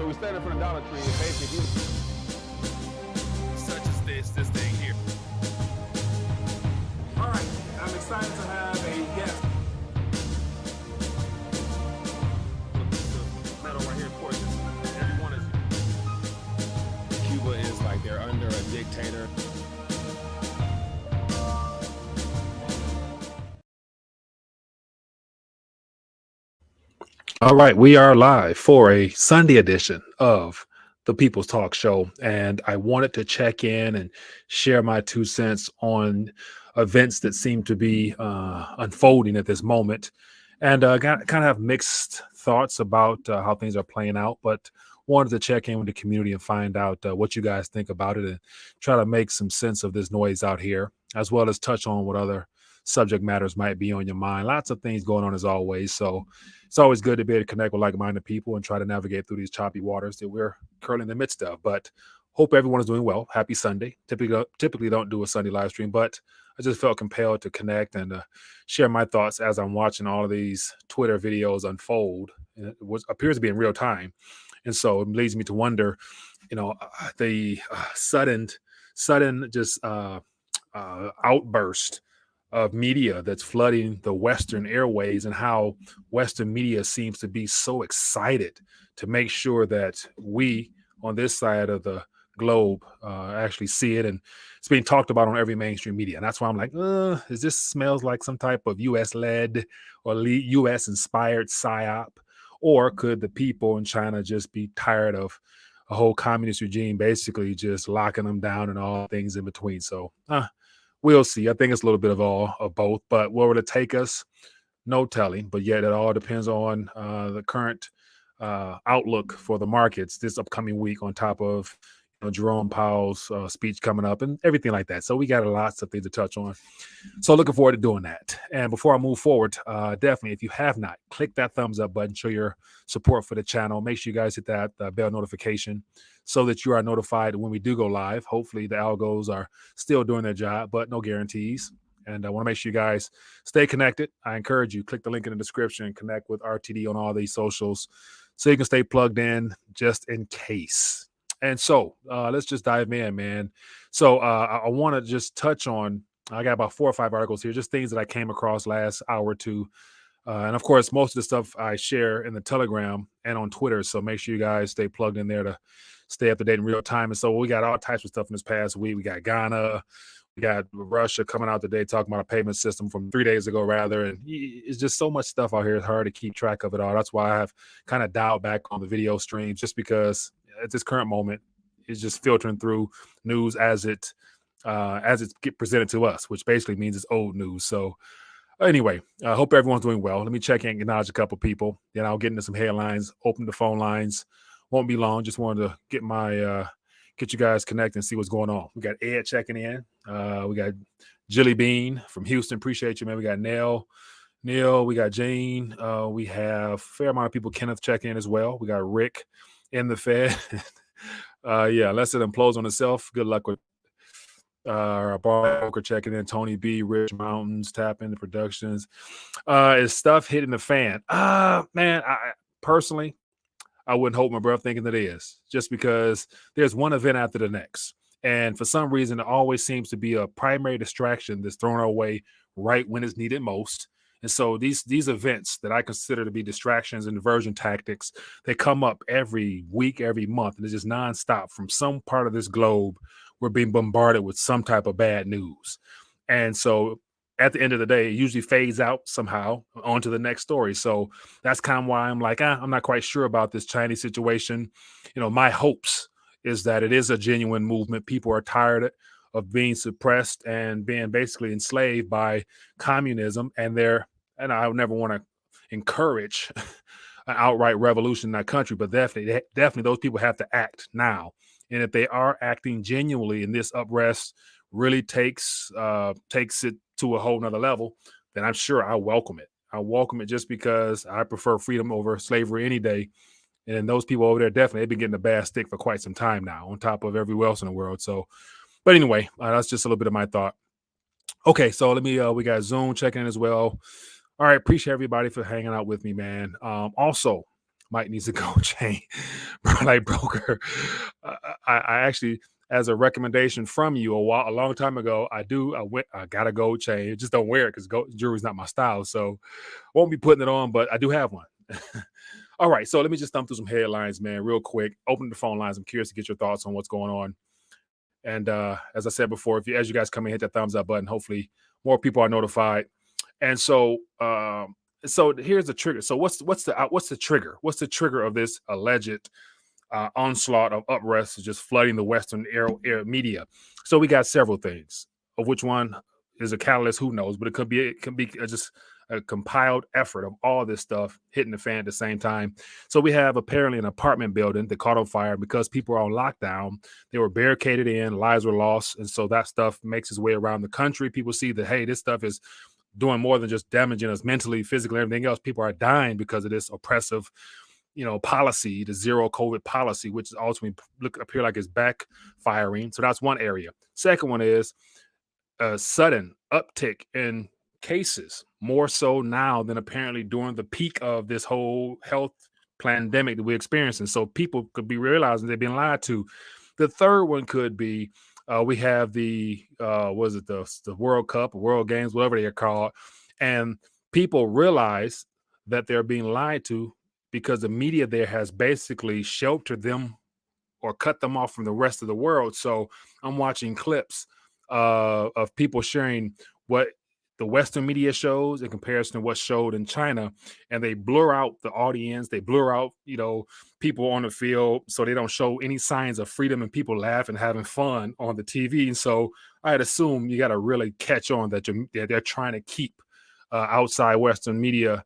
So we stand in front of Dollar Tree and basically such as this thing here. All right, I'm excited to have a guest. Metal right here, of course, everyone is. Cuba is like they're under a dictator. All right, we are live for a Sunday edition of the People's Talk Show, and I wanted to check in and share my 2 cents on events that seem to be unfolding at this moment, and kind of have mixed thoughts about how things are playing out, but wanted to check in with the community and find out what you guys think about it and try to make some sense of this noise out here, as well as touch on what other subject matters might be on your mind. Lots of things going on as always, so it's always good to be able to connect with like-minded people and try to navigate through these choppy waters that we're currently in the midst of. But hope everyone is doing well. Happy Sunday. Typically don't do a Sunday live stream, but I just felt compelled to connect and share my thoughts as I'm watching all of these Twitter videos unfold. It appears to be in real time, and so it leads me to wonder, the sudden just outburst of media that's flooding the Western airways, and how Western media seems to be so excited to make sure that we on this side of the globe actually see it, and it's being talked about on every mainstream media. And that's why I'm like, is this smells like some type of US-led or US-inspired Psyop, or could the people in China just be tired of a whole communist regime basically just locking them down and all things in between? So we'll see. I think it's a little bit of both, but where will it take us? No telling. But yet it all depends on the current outlook for the markets this upcoming week, on top of Jerome Powell's speech coming up and everything like that. So we got lots of things to touch on. So looking forward to doing that. And before I move forward, definitely, if you have not, click that thumbs up button, show your support for the channel. Make sure you guys hit that bell notification so that you are notified when we do go live. Hopefully the algos are still doing their job, but no guarantees. And I want to make sure you guys stay connected. I encourage you, click the link in the description and connect with RTD on all these socials so you can stay plugged in just in case. And so let's just dive in, man. So I want to just touch on, I got about 4 or 5 articles here, just things that I came across last hour or two. And of course, most of the stuff I share in the Telegram and on Twitter. So make sure you guys stay plugged in there to stay up to date in real time. And so we got all types of stuff in this past week. We got Ghana, we got Russia coming out today talking about a payment system from 3 days ago, rather. And it's just so much stuff out here. It's hard to keep track of it all. That's why I have kind of dialed back on the video streams, just because at this current moment, it's just filtering through news as it get presented to us, which basically means it's old news. So anyway, I hope everyone's doing well. Let me check in and acknowledge a couple people. Then I'll get into some headlines, open the phone lines. Won't be long. Just wanted to get you guys connected and see what's going on. We got Ed checking in. We got Jilly Bean from Houston. Appreciate you, man. We got Neil, we got Jane. We have a fair amount of people. Kenneth checking in as well. We got Rick in the Fed. Unless it implodes on itself, good luck with our broker checking in. Tony B, Rich Mountains, tap into productions. Is stuff hitting the fan? Man, I personally, I wouldn't hold my breath thinking that it is, just because there's one event after the next. And for some reason, it always seems to be a primary distraction that's thrown our way right when it's needed most. And so these events that I consider to be distractions and diversion tactics, they come up every week, every month, and it's just nonstop. From some part of this globe, we're being bombarded with some type of bad news. And so at the end of the day, it usually fades out somehow onto the next story. So that's kind of why I'm like, I'm not quite sure about this Chinese situation. My hopes is that it is a genuine movement. People are tired of being suppressed and being basically enslaved by communism, and I would never want to encourage an outright revolution in that country, but definitely those people have to act now. And if they are acting genuinely, and this unrest really takes it to a whole nother level, then I'm sure I welcome it. I welcome it just because I prefer freedom over slavery any day. And those people over there, definitely, they've been getting a bad stick for quite some time now, on top of everywhere else in the world. So, but anyway, that's just a little bit of my thought. Okay, so let me, we got Zoom checking in as well. All right, appreciate everybody for hanging out with me, man. Also, Might needs a gold chain. Like broker. I actually, as a recommendation from you a long time ago, I got a gold chain. Just don't wear it because jewelry's not my style. So won't be putting it on, but I do have one. All right, so let me just thumb through some headlines, man, real quick. Open the phone lines. I'm curious to get your thoughts on what's going on. And as I said before, as you guys come in, hit that thumbs up button. Hopefully, more people are notified. And so, so here's the trigger. So what's the trigger? What's the trigger of this alleged onslaught of unrest just flooding the Western air media? So we got several things. Of which one is a catalyst? Who knows? But it could be just a compiled effort of all this stuff hitting the fan at the same time. So we have apparently an apartment building that caught on fire because people are on lockdown. They were barricaded in, lives were lost. And so that stuff makes its way around the country. People see that, hey, this stuff is doing more than just damaging us mentally, physically, everything else. People are dying because of this oppressive, policy, the zero COVID policy, which is ultimately appear like it's backfiring. So that's one area. Second one is a sudden uptick in cases, more so now than apparently during the peak of this whole health pandemic that we're experiencing. So people could be realizing they've been lied to. The third one could be we have the the World Cup, World Games, whatever they are called, and people realize that they're being lied to because the media there has basically sheltered them or cut them off from the rest of the world. So I'm watching clips of people sharing what the Western media shows in comparison to what's showed in China, and they blur out the audience, they blur out, people on the field, so they don't show any signs of freedom and people laugh and having fun on the TV. And so I'd assume you got to really catch on that they're trying to keep outside Western media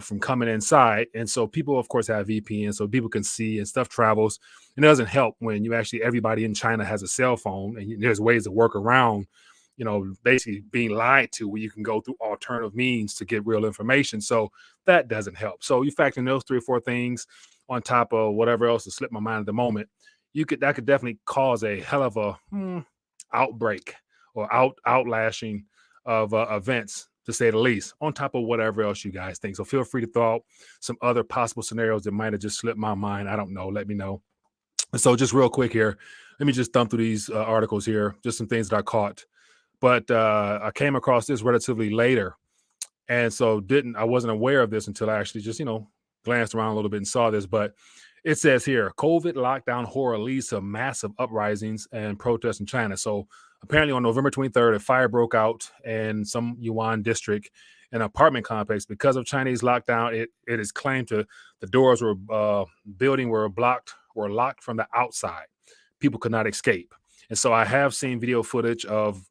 from coming inside. And so people, of course, have VPN so people can see and stuff travels. And it doesn't help when everybody in China has a cell phone and there's ways to work around basically being lied to, where you can go through alternative means to get real information. So that doesn't help. So you factor in those 3 or 4 things on top of whatever else to slip my mind at the moment, that could definitely cause a hell of a outbreak or outlashing of events, to say the least, on top of whatever else you guys think. So feel free to throw out some other possible scenarios that might have just slipped my mind. I don't know. Let me know. And so just real quick here, let me just thumb through these articles here, just some things that I caught. But I came across this relatively later. And so I wasn't aware of this until I actually just, glanced around a little bit and saw this. But it says here, COVID lockdown horror leads to massive uprisings and protests in China. So apparently on November 23rd, a fire broke out in some Yuan district, an apartment complex. Because of Chinese lockdown, it is claimed the doors were building were locked from the outside. People could not escape. And so I have seen video footage of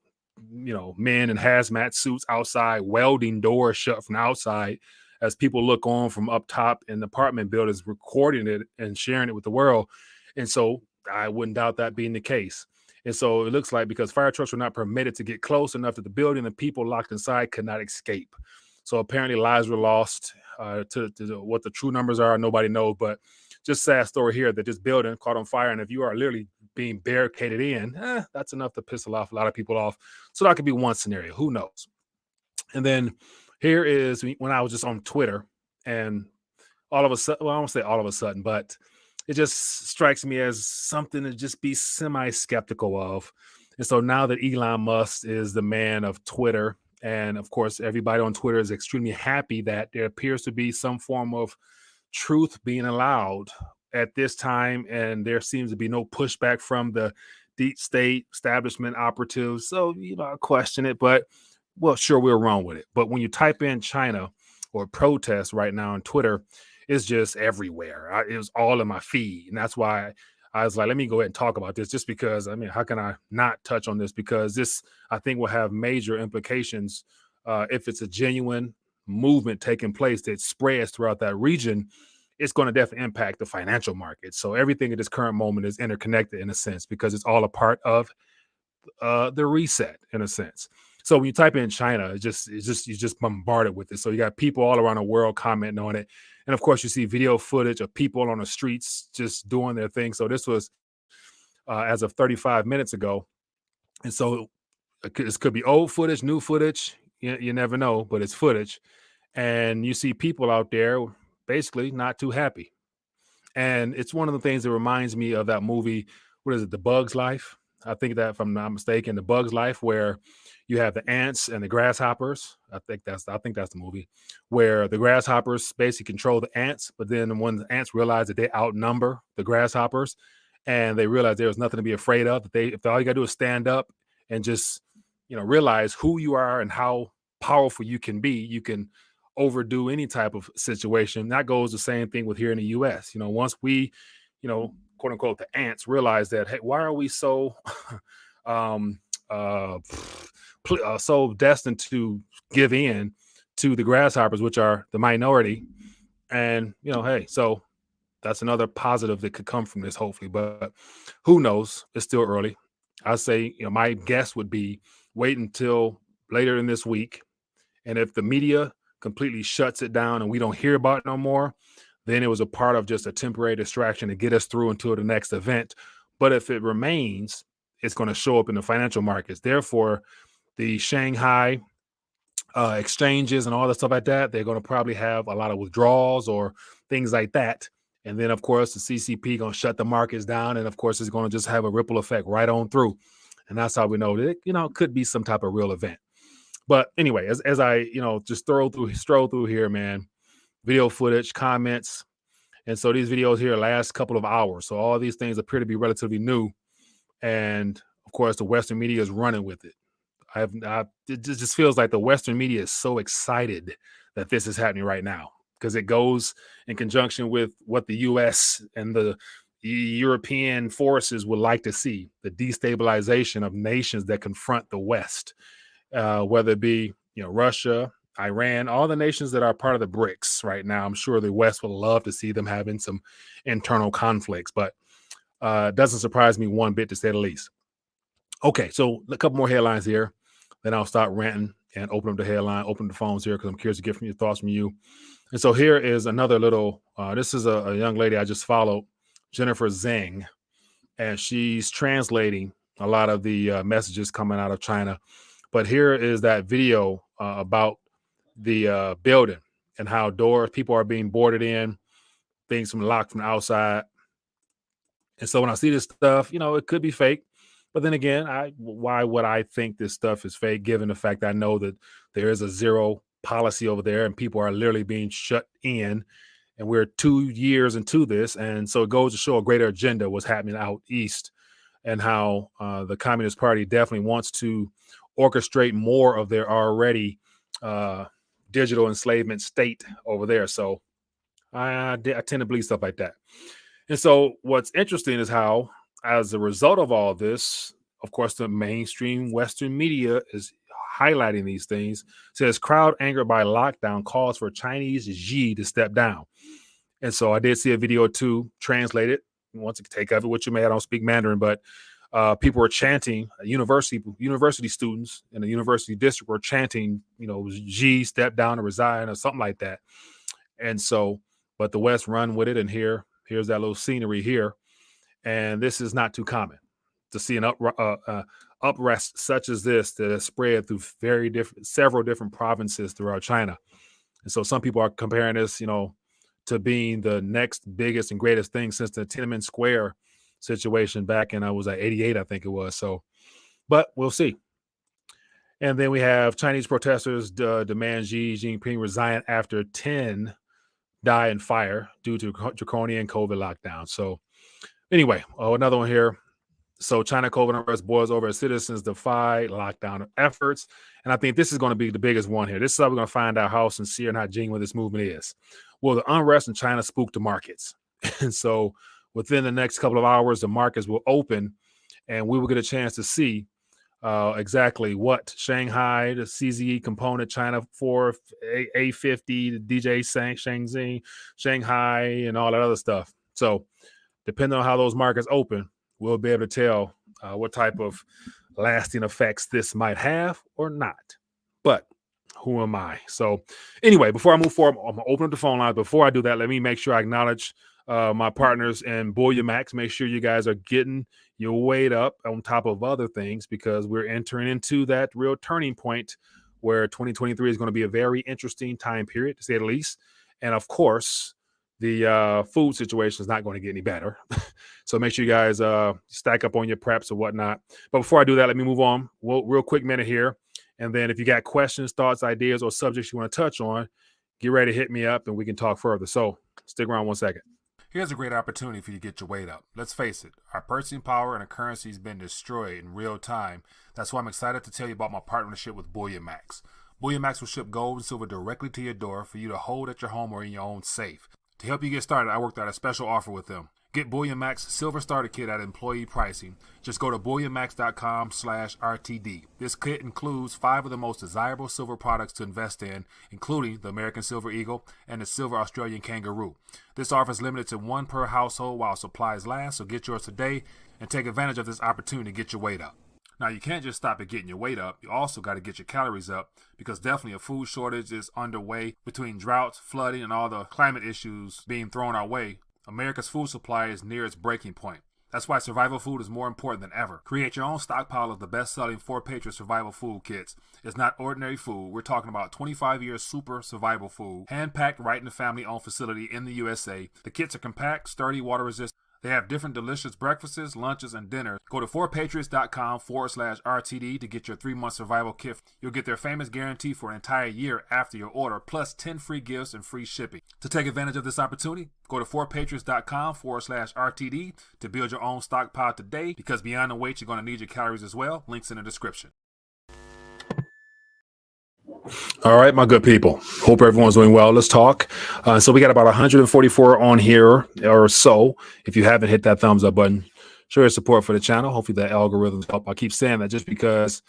men in hazmat suits outside welding doors shut from the outside as people look on from up top in the apartment buildings, recording it and sharing it with the world. And so I wouldn't doubt that being the case. And so it looks like because fire trucks were not permitted to get close enough to the building, the people locked inside could not escape. So apparently lives were lost. To what the true numbers are, nobody knows. But just sad story here that this building caught on fire. And if you are literally being barricaded in, that's enough to piss a lot of people off. So that could be one scenario. Who knows? And then here is when I was just on Twitter, and all of a sudden, well, I won't say all of a sudden, but it just strikes me as something to just be semi-skeptical of. And so now that Elon Musk is the man of Twitter, and of course, everybody on Twitter is extremely happy that there appears to be some form of truth being allowed at this time, and there seems to be no pushback from the deep state establishment operatives. So, I question it, but well, sure, we're wrong with it. But when you type in China or protest right now on Twitter, it's just everywhere. It was all in my feed. And that's why I was like, let me go ahead and talk about this, just because, how can I not touch on this? Because this, I think, will have major implications if it's a genuine movement taking place that spreads throughout that region. It's going to definitely impact the financial market. So everything at this current moment is interconnected in a sense, because it's all a part of the reset in a sense. So when you type in China, you're just bombarded with it. So you got people all around the world commenting on it. And of course, you see video footage of people on the streets just doing their thing. So this was as of 35 minutes ago. And so this could be old footage, new footage. You never know, but it's footage. And you see people out there basically not too happy. And it's one of the things that reminds me of that movie. What is it? The Bug's Life. I think that, if I'm not mistaken, The Bug's Life, where you have the ants and the grasshoppers. I think that's the movie, where the grasshoppers basically control the ants, but then when the ants realize that they outnumber the grasshoppers, and they realize there's nothing to be afraid of, that if all you gotta do is stand up and just realize who you are and how powerful you can be, you can overdo any type of situation. That goes the same thing with here in the US. Once we, quote unquote, the ants realize that, hey, why are we so um uh so destined to give in to the grasshoppers, which are the minority? And hey, so that's another positive that could come from this, hopefully. But who knows? It's still early. I say, my guess would be wait until later in this week. And if the media completely shuts it down and we don't hear about it no more, then it was a part of just a temporary distraction to get us through until the next event. But if it remains, it's going to show up in the financial markets. Therefore, the Shanghai exchanges and all the stuff like that, they're going to probably have a lot of withdrawals or things like that. And then, of course, the CCP going to shut the markets down. And, of course, it's going to just have a ripple effect right on through. And that's how we know that it could be some type of real event. But anyway, as I, just stroll through here, man, video footage, comments. And so these videos here last couple of hours. So all these things appear to be relatively new. And of course, the Western media is running with it. It just feels like the Western media is so excited that this is happening right now, because it goes in conjunction with what the US and the European forces would like to see: the destabilization of nations that confront the West, whether it be Russia, Iran, all the nations that are part of the BRICS right now. I'm sure the West would love to see them having some internal conflicts, but it doesn't surprise me one bit, to say the least. Okay, so a couple more headlines here. Then I'll start ranting and open up the phones here, because I'm curious to get your thoughts from you. And so here is another little, this is a young lady I just followed, Jennifer Zhang, and she's translating a lot of the messages coming out of China. But here is that video about the building and how people are being boarded in, things from locked from the outside. And so when I see this stuff, it could be fake. But then again, why would I think this stuff is fake, given the fact that I know that there is a zero policy over there and people are literally being shut in, and we're 2 years into this. And so it goes to show a greater agenda was happening out east, and how the Communist Party definitely wants to orchestrate more of their already digital enslavement state over there. So I tend to believe stuff like that. And so what's interesting is how, as a result of all this, of course, the mainstream Western media is highlighting these things. It says crowd angered by lockdown calls for Chinese Xi to step down. And so I did see a video too, translated. Once you take of it what you may, I don't speak Mandarin, but people were chanting. University students in the university district were chanting, Xi step down or resign or something like that. And so, but the West run with it, and here's that little scenery here. And this is not too common to see an uprest such as this that has spread through several different provinces throughout China. And so some people are comparing this, to being the next biggest and greatest thing since the Tiananmen Square situation back in, was at 88, I think it was. So, but we'll see. And then we have Chinese protesters demand Xi Jinping resign after 10 die in fire due to draconian COVID lockdown. So anyway, another one here. So China COVID unrest boils over as citizens defy lockdown efforts. And I think this is going to be the biggest one here. This is how we're going to find out how sincere and how genuine this movement is. Well, the unrest in China spooked the markets. And so within the next couple of hours, the markets will open, and we will get a chance to see exactly what Shanghai, the CZE component, China 4, A50, the DJ Shangxing, Shanghai, and all that other stuff. So depending on how those markets open, we'll be able to tell what type of lasting effects this might have or not. But who am I? So anyway, before I move forward, I'm going to open up the phone line. Before I do that, let me make sure I acknowledge my partners in Max. Make sure you guys are getting your weight up on top of other things, because we're entering into that real turning point where 2023 is going to be a very interesting time period, to say the least. And of course, the food situation is not going to get any better. So make sure you guys stack up on your preps or whatnot. But before I do that, let me move on. Real quick minute here. And then if you got questions, thoughts, ideas, or subjects you want to touch on, get ready to hit me up and we can talk further. So stick around 1 second. Here's a great opportunity for you to get your weight up. Let's face it, our purchasing power and our currency has been destroyed in real time. That's why I'm excited to tell you about my partnership with Bullion Max. Bullion Max will ship gold and silver directly to your door for you to hold at your home or in your own safe. To help you get started, I worked out a special offer with them. Get Bullion Max Silver Starter Kit at employee pricing. Just go to bullionmax.com/RTD. This kit includes 5 of the most desirable silver products to invest in, including the American Silver Eagle and the Silver Australian Kangaroo. This offer is limited to 1 per household while supplies last, so get yours today and take advantage of this opportunity to get your weight up. Now, you can't just stop at getting your weight up. You also got to get your calories up because definitely a food shortage is underway between droughts, flooding, and all the climate issues being thrown our way. America's food supply is near its breaking point. That's why survival food is more important than ever. Create your own stockpile of the best-selling 4 Patriot survival food kits. It's not ordinary food. We're talking about 25 years super survival food, hand-packed right in the family-owned facility in the USA. The kits are compact, sturdy, water-resistant. They have different delicious breakfasts, lunches, and dinners. Go to 4patriots.com/RTD to get your 3-month survival kit. You'll get their famous guarantee for an entire year after your order, plus 10 free gifts and free shipping. To take advantage of this opportunity, go to 4patriots.com/RTD to build your own stockpile today, because beyond the weight, you're going to need your calories as well. Links in the description. All right, my good people. Hope everyone's doing well. Let's talk. So we got about 144 on here or so. If you haven't hit that thumbs up button, show your support for the channel. Hopefully the algorithms help. I keep saying that just because,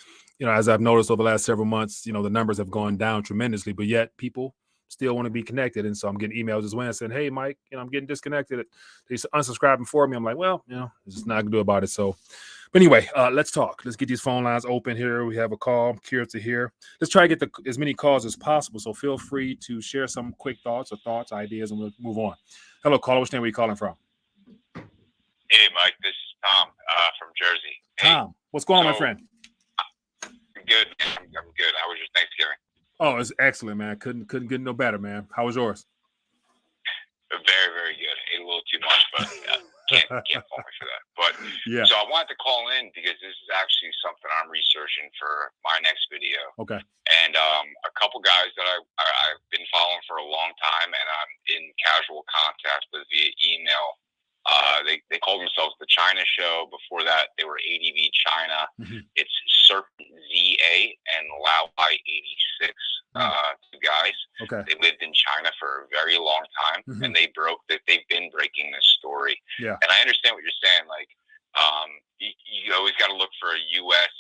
as I've noticed over the last several months, the numbers have gone down tremendously, but yet people still want to be connected. And so I'm getting emails as well saying, hey, Mike, I'm getting disconnected. They're unsubscribing for me. I'm like, well, there's just not going to do about it. So, but anyway, let's talk. Let's get these phone lines open here. We have a call. I'm curious to hear. Let's try to get as many calls as possible. So feel free to share some quick thoughts, ideas, and we'll move on. Hello, caller. Which name are you calling from? Hey, Mike. This is Tom from Jersey. Tom, what's going on, my friend? Good. I'm good. How was your Thanksgiving? Oh, it's excellent, man. Couldn't get no better, man. How was yours? Very, very good. Ate a little too much, but can't fault me for that. But yeah. So I wanted to call in because this is actually something I'm researching for my next video. Okay. And a couple guys that I've been following for a long time, and I'm in casual contact with via email. They called themselves the China Show. Before that, they were ADV China. Mm-hmm. It's Serpent ZA and Lao I 86. Two guys. Okay. They lived in China for a very long time, mm-hmm. and they've been breaking this story. Yeah. And I understand what you're saying. Like, you always got to look for U.S.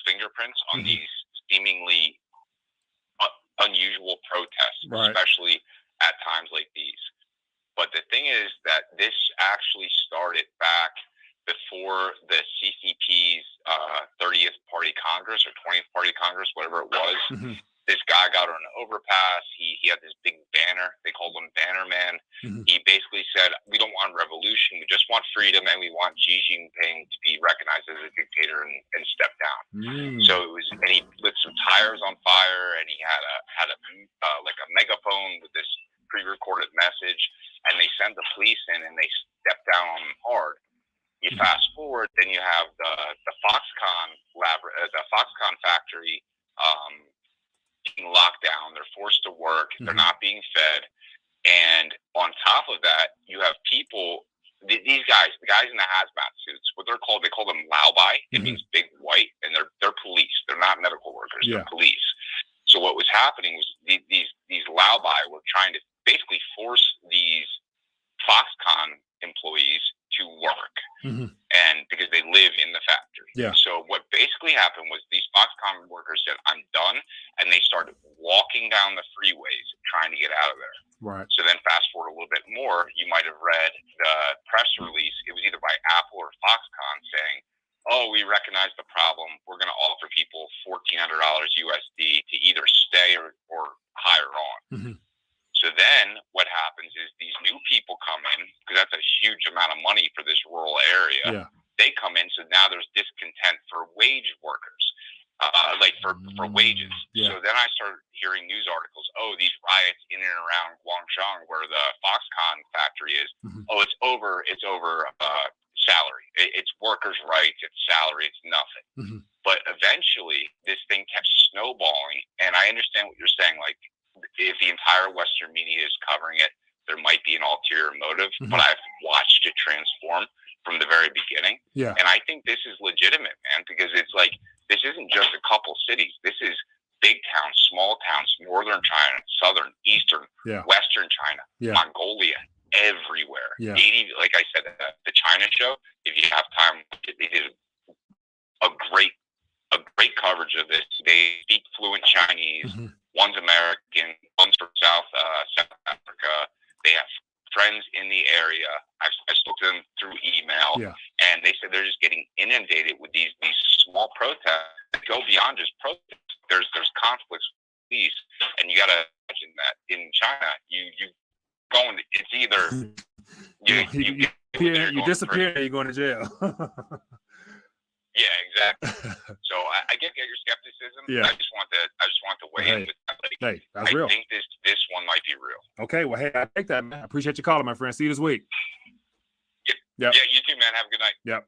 fingerprints on mm-hmm. these seemingly unusual protests, right. especially at times like these. But the thing is that this actually started back before the CCP's 30th Party Congress or 20th Party Congress, whatever it was. Mm-hmm. This guy got on an overpass. He had this big banner. They called him Banner Man. Mm-hmm. He basically said, we don't want revolution. We just want freedom, and we want Xi Jinping to be recognized as a dictator and step down. Mm. So it was, and he lit some tires on fire, and he had a megaphone with this pre-recorded message, and they sent the police in, and they stepped down on him hard. You mm-hmm. fast forward, then you have the Foxconn factory being locked down. They're forced to work. Mm-hmm. They're not being fed. And on top of that, you have people, these guys, the guys in the hazmat suits, what they're called, they call them Laobai. It mm-hmm. means big white, and they're police. They're not medical workers. Yeah. They're police. So what was happening was these Laobai were trying to basically force these Foxconn employees to work, mm-hmm. and because they live in the factory. Yeah. So what basically happened was these Foxconn workers said, I'm done, and they started walking down the freeways trying to get out of there. Right. So then fast forward a little bit more, you might have read the press release. It was either by Apple or Foxconn saying, oh, we recognize the problem. We're going to offer people $1,400 USD to either stay or hire on. Mm-hmm. So then what happens is these new people come in, because that's a huge amount of money for this rural area. Yeah. They come in, so now there's discontent for wage workers. like for wages. Yeah. So then I started hearing news articles. Oh, these riots in and around Guangzhou, where the Foxconn factory is. Mhm. Oh, it's over salary. It's workers' rights. It's salary. It's nothing. Mhm. But eventually, this thing kept snowballing. And I understand what you're saying. Like, if the entire Western media is covering it, there might be an ulterior motive. Mhm. But I've watched it transform from the very beginning. Yeah. And I think this is legitimate, man, because it's like, this isn't just a couple cities. This is big towns, small towns, northern China, southern, eastern, Yeah. western China, Yeah. Mongolia, everywhere. Yeah. Like I said, the China show, if you have time, they did a great coverage of this. They speak fluent Chinese. Mhm. One's American, one's from South Africa. They have friends in the area. I spoke to them through email, Yeah. and they said they're just getting inundated with these small protests that go beyond just protests. There's conflicts with police, and you got to imagine that in China, you going. It's either you disappear, or you're going to jail. Yeah, exactly. So I get your skepticism. Yeah. I just want to weigh in with that. Like, Hey, that's real. I think this one might be real. Okay, well, hey, I take that, man. I appreciate you calling, my friend. See you this week. Yep. Yeah, you too, man. Have a good night. Yep.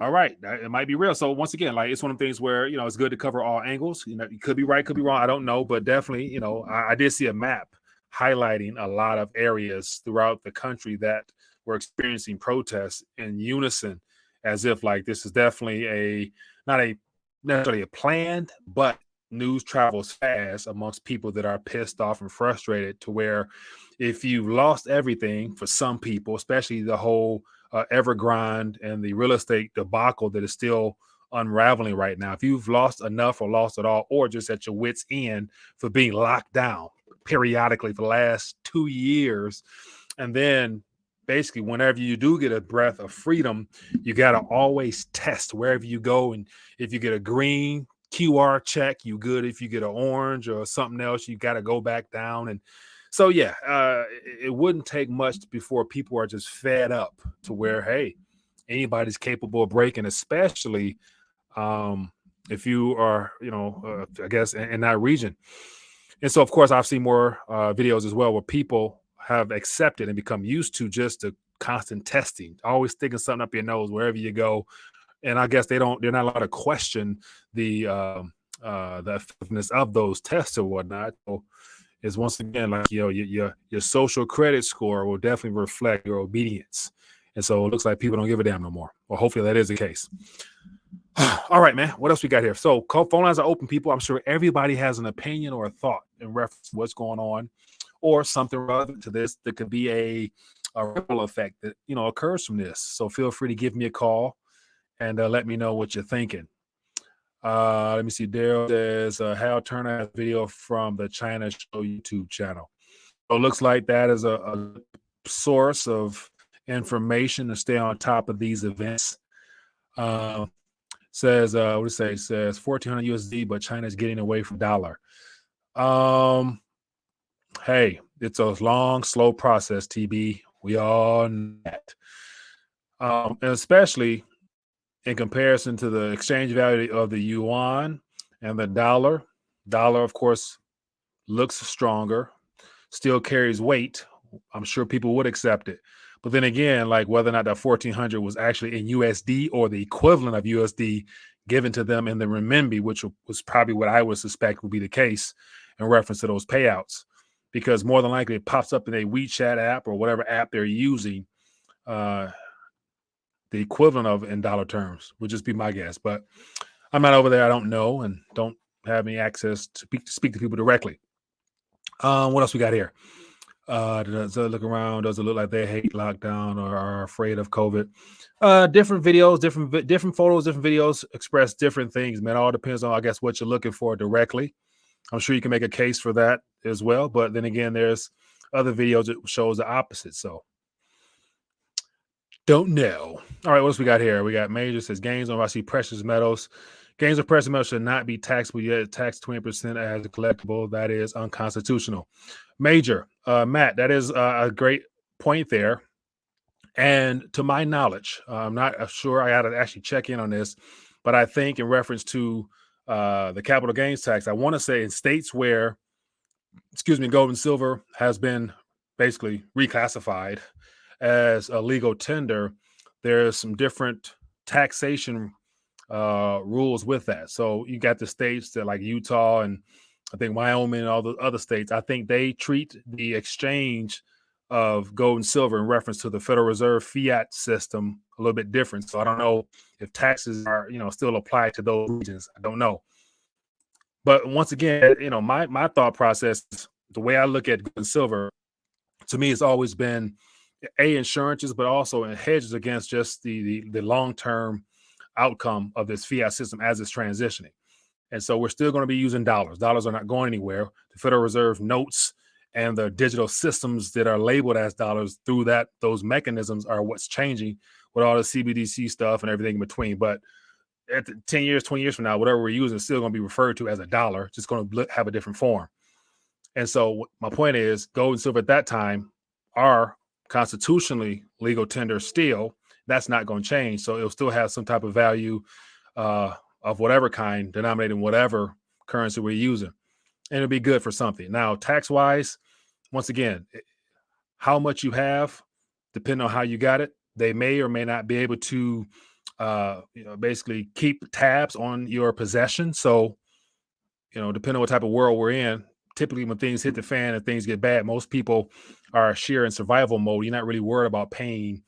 All right, it might be real. So once again, like, it's one of the things where, it's good to cover all angles. You could be right, could be wrong. I don't know, but definitely, I did see a map highlighting a lot of areas throughout the country that were experiencing protests in unison, as if like this is definitely not necessarily a planned, but news travels fast amongst people that are pissed off and frustrated, to where if you've lost everything, for some people, especially the whole Evergrande and the real estate debacle that is still unraveling right now, if you've lost enough or lost it all, or just at your wits end for being locked down periodically for the last 2 years, and then basically whenever you do get a breath of freedom, you got to always test wherever you go. And if you get a green QR check, you good. If you get an orange or something else, you got to go back down. And so, yeah, it wouldn't take much before people are just fed up to where, hey, anybody's capable of breaking, especially if you are, I guess, in that region. And so, of course, I've seen more videos as well where people have accepted and become used to just the constant testing, always sticking something up your nose wherever you go. And I guess they're not allowed to question the effectiveness of those tests or whatnot. So it's once again like, your social credit score will definitely reflect your obedience. And so it looks like people don't give a damn no more. Well, hopefully that is the case. All right, man. What else we got here? So phone lines are open, people. I'm sure everybody has an opinion or a thought in reference to what's going on, or something relevant to this that could be a ripple effect that occurs from this. So feel free to give me a call and let me know what you're thinking. Let me see. Daryl says Hal Turner has a video from the China Show YouTube channel. So it looks like that is a source of information to stay on top of these events. Says what does it say? Says 1,400 USD, but China's getting away from dollar. Hey, it's a long, slow process, TB. We all know that. And especially in comparison to the exchange value of the yuan and the dollar. Dollar, of course, looks stronger, still carries weight. I'm sure people would accept it. But then again, like whether or not that 1,400 was actually in USD or the equivalent of USD given to them in the renminbi, which was probably what I would suspect would be the case in reference to those payouts. Because more than likely it pops up in a WeChat app or whatever app they're using, the equivalent of in dollar terms would just be my guess. But I'm not over there. I don't know and don't have any access to speak to people directly. What else we got here? Does it look around? Does it look like they hate lockdown or are afraid of COVID? Different videos, different photos, different videos express different things, man. All depends on, I guess, what you're looking for directly. I'm sure you can make a case for that as well. But then again, there's other videos that shows the opposite. So don't know. All right, what else we got here? We got Major says gains on, I see precious metals. Gains of precious metals should not be taxable yet. Taxed 20% as a collectible. That is unconstitutional. Major, Matt, that is a great point there. And to my knowledge, I'm not sure. I had to actually check in on this, but But I think in reference to the capital gains tax, I want to say in states where, gold and silver has been basically reclassified as a legal tender, there's some different taxation rules with that. So you got the states that like Utah and I think Wyoming and all the other states. I think they treat the exchange of gold and silver in reference to the Federal Reserve fiat system a little bit different. So I don't know if taxes are, still applied to those regions. I don't know. But once again, my thought process, the way I look at gold and silver, to me, it's always been insurances, but also hedges against just the long-term outcome of this fiat system as it's transitioning. And so we're still going to be using dollars. Dollars are not going anywhere. The Federal Reserve notes and the digital systems that are labeled as dollars through those mechanisms are what's changing with all the CBDC stuff and everything in between. But at 10 years, 20 years from now, whatever we're using is still going to be referred to as a dollar, just going to have a different form. And so my point is gold and silver at that time are constitutionally legal tender still. That's not going to change. So it'll still have some type of value of whatever kind, denominated in whatever currency we're using. And it'll be good for something. Now, tax-wise, once again, how much you have, depending on how you got it, they may or may not be able to basically keep tabs on your possession. So, depending on what type of world we're in, typically when things hit the fan and things get bad, most people are sheer in survival mode. You're not really worried about paying,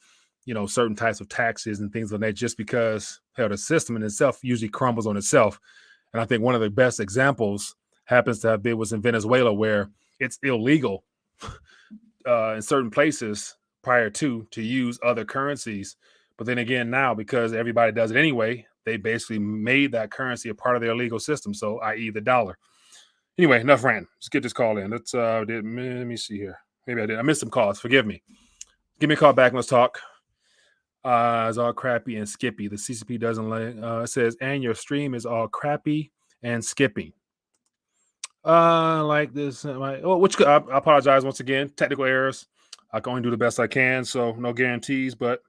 certain types of taxes and things like that, just because the system in itself usually crumbles on itself. And I think one of the best examples happens to have been was in Venezuela, where it's illegal in certain places prior to use other currencies. But then again, now, because everybody does it anyway, they basically made that currency a part of their legal system. So, i.e. the dollar. Anyway, enough rant. Let's get this call in. Let me see here. Maybe I did. I missed some calls. Forgive me. Give me a call back and let's talk. It's all crappy and skippy. The CCP doesn't like. It says, and your stream is all crappy and skippy. Like this. I apologize once again. Technical errors. I can only do the best I can, so no guarantees, but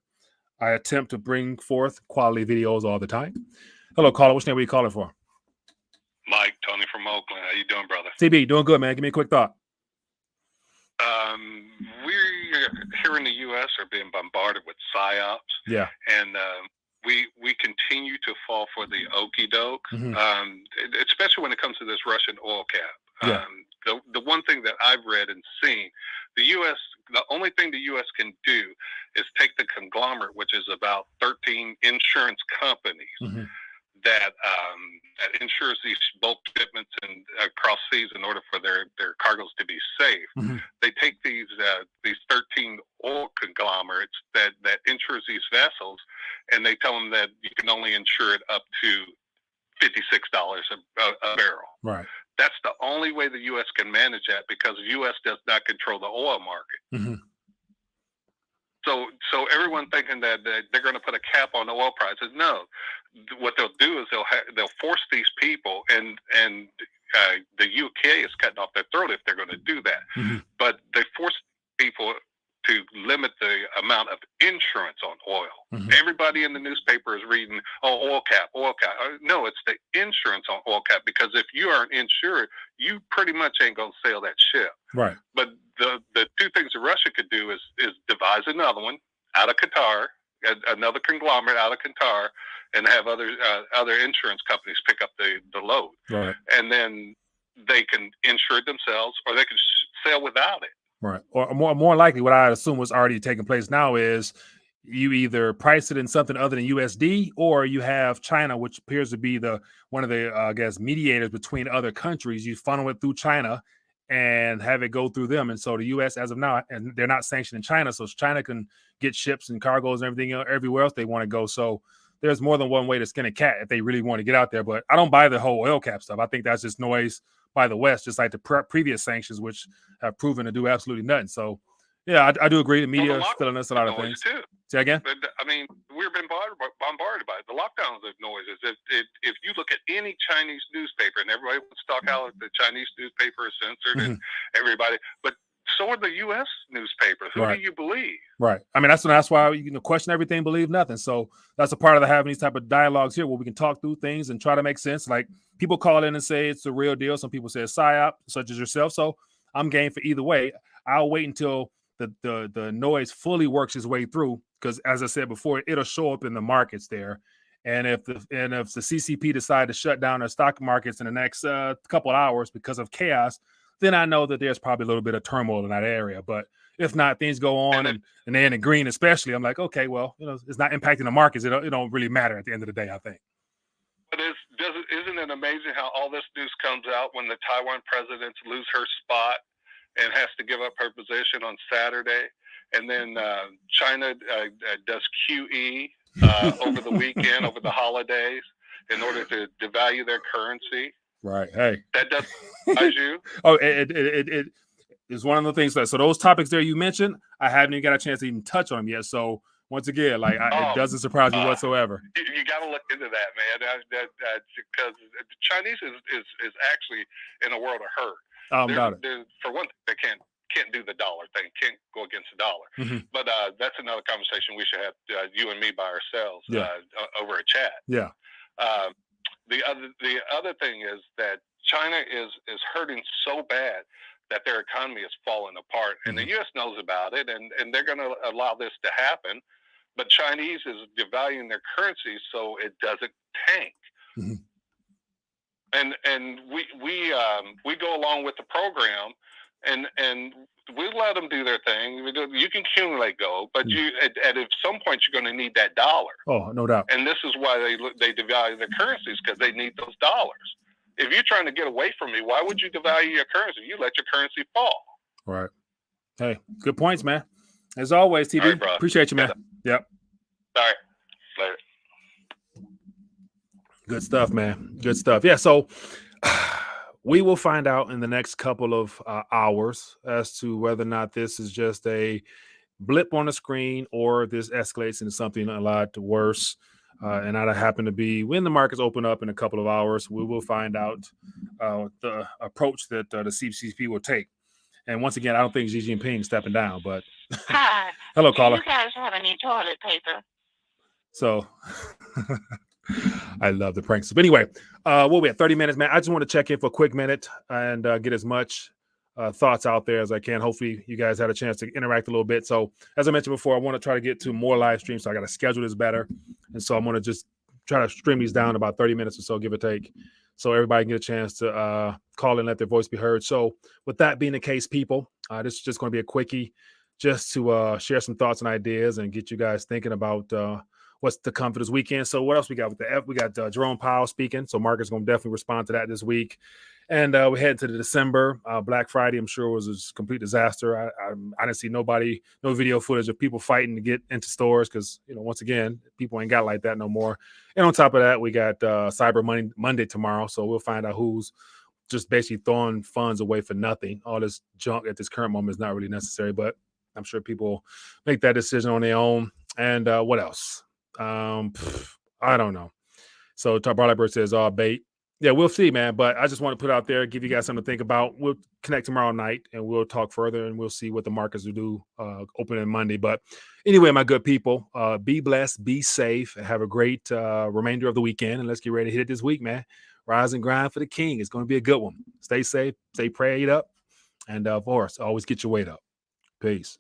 I attempt to bring forth quality videos all the time. Hello, caller. Which name are you calling for? Mike, Tony from Oakland. How you doing, brother? TB, doing good, man. Give me a quick thought. We're here in the U.S. are being bombarded with psyops. Yeah. And we continue to fall for the okie doke, especially when it comes to this Russian oil cap. Yeah. The one thing that I've read and seen, the only thing the U.S. can do is take the conglomerate, which is about 13 insurance companies that insures these bulk shipments and across seas in order for their cargoes to be safe. They take these 13 oil conglomerates that insures these vessels, and they tell them that you can only insure it up to $56 a barrel. Right. That's the only way the U.S. can manage that, because the U.S. does not control the oil market. So everyone thinking that they're going to put a cap on the oil prices. No, what they'll do is they'll force these people, and the UK is cutting off their throat if they're going to do that. But they force people to limit the amount of insurance on oil. Everybody in the newspaper is reading, oil cap. No, it's the insurance on oil cap, because if you aren't insured, you pretty much ain't going to sail that ship. Right. But the two things that Russia could do is devise another one out of Qatar, another conglomerate out of Qatar, and have other insurance companies pick up the load. Right. And then they can insure it themselves, or they can sail without it. Right. Or more likely, what I assume was already taking place now is you either price it in something other than USD, or you have China, which appears to be one of the mediators between other countries. You funnel it through China and have it go through them. And so the U.S. as of now, and they're not sanctioning China, so China can get ships and cargoes and everything everywhere else they want to go. So there's more than one way to skin a cat if they really want to get out there. But I don't buy the whole oil cap stuff. I think that's just noise by the West, just like the previous sanctions, which have proven to do absolutely nothing. So, yeah, I do agree. The media is telling us a lot of things. Too. Say again? But, I mean, we've been bombarded by it. The lockdowns of noises. If you look at any Chinese newspaper, and everybody wants to talk how the Chinese newspaper is censored and everybody, but so are the U.S. newspapers. Who Right. do you believe? Right. I mean, that's why you question everything, believe nothing. So that's a part of having these type of dialogues here where we can talk through things and try to make sense. Like people call in and say it's the real deal. Some people say it's Psyop, such as yourself. So I'm game for either way. I'll wait until the noise fully works its way through, because as I said before, it'll show up in the markets there. And if the CCP decide to shut down their stock markets in the next couple of hours because of chaos, then I know that there's probably a little bit of turmoil in that area. But if not, things go on and they're in the green, especially. I'm like, okay, well, it's not impacting the markets. It don't really matter at the end of the day, I think. But isn't it amazing how all this news comes out when the Taiwan president lose her spot and has to give up her position on Saturday, and then China does QE over the weekend, over the holidays, in order to devalue their currency? Right. Hey, that doesn't surprise you? Oh, it is one of the things that. So those topics there you mentioned, I haven't even got a chance to even touch on them yet. So once again, it doesn't surprise me whatsoever. You got to look into that, man. Because the Chinese is actually in a world of hurt. For one thing, they can't do the dollar thing, can't go against the dollar. Mm-hmm. But that's another conversation we should have, you and me by ourselves, over a chat. Yeah. The other thing is that China is hurting so bad that their economy is falling apart, and the U.S. knows about it, and they're going to allow this to happen. But Chinese is devaluing their currency so it doesn't tank. Mm-hmm. And we go along with the program, and we let them do their thing. You can accumulate gold, but at some point you're going to need that dollar. Oh, no doubt. And this is why they devalue their currencies, because they need those dollars. If you're trying to get away from me, why would you devalue your currency? You let your currency fall. Right. Hey, good points, man. As always, TB. Right, bro. Appreciate you, man. Yep. All right. Later. Good stuff, man. Good stuff. Yeah. So we will find out in the next couple of hours as to whether or not this is just a blip on the screen or this escalates into something a lot worse. And that happen to be when the markets open up in a couple of hours. We will find out the approach that the CCP will take. And once again, I don't think Xi Jinping stepping down, but hi. Hello, caller. Do you guys have any toilet paper? So I love the pranks. But anyway, we have 30 minutes, man. I just want to check in for a quick minute and get as much thoughts out there as I can. Hopefully you guys had a chance to interact a little bit. So as I mentioned before, I want to try to get to more live streams. So I got to schedule this better. And so I'm going to just try to stream these down about 30 minutes or so, give or take. So everybody can get a chance to call and let their voice be heard. So with that being the case, people, this is just going to be a quickie just to share some thoughts and ideas and get you guys thinking about what's to come for this weekend. So what else we got with the F? We got Jerome Powell speaking. So Market's going to definitely respond to that this week. And we head to the December Black Friday. I'm sure was a complete disaster. I didn't see no video footage of people fighting to get into stores because, once again, people ain't got like that no more. And on top of that, we got Cyber Monday tomorrow. So we'll find out who's just basically throwing funds away for nothing. All this junk at this current moment is not really necessary, but I'm sure people make that decision on their own. And what else? I don't know. So Barley Bird says, bait. Yeah, we'll see, man. But I just want to put out there, give you guys something to think about. We'll connect tomorrow night and we'll talk further and we'll see what the markets will do opening Monday. But anyway, my good people, be blessed, be safe, and have a great remainder of the weekend. And let's get ready to hit it this week, man. Rise and grind for the king. It's going to be a good one. Stay safe, stay prayed up, and of course, always get your weight up. Peace.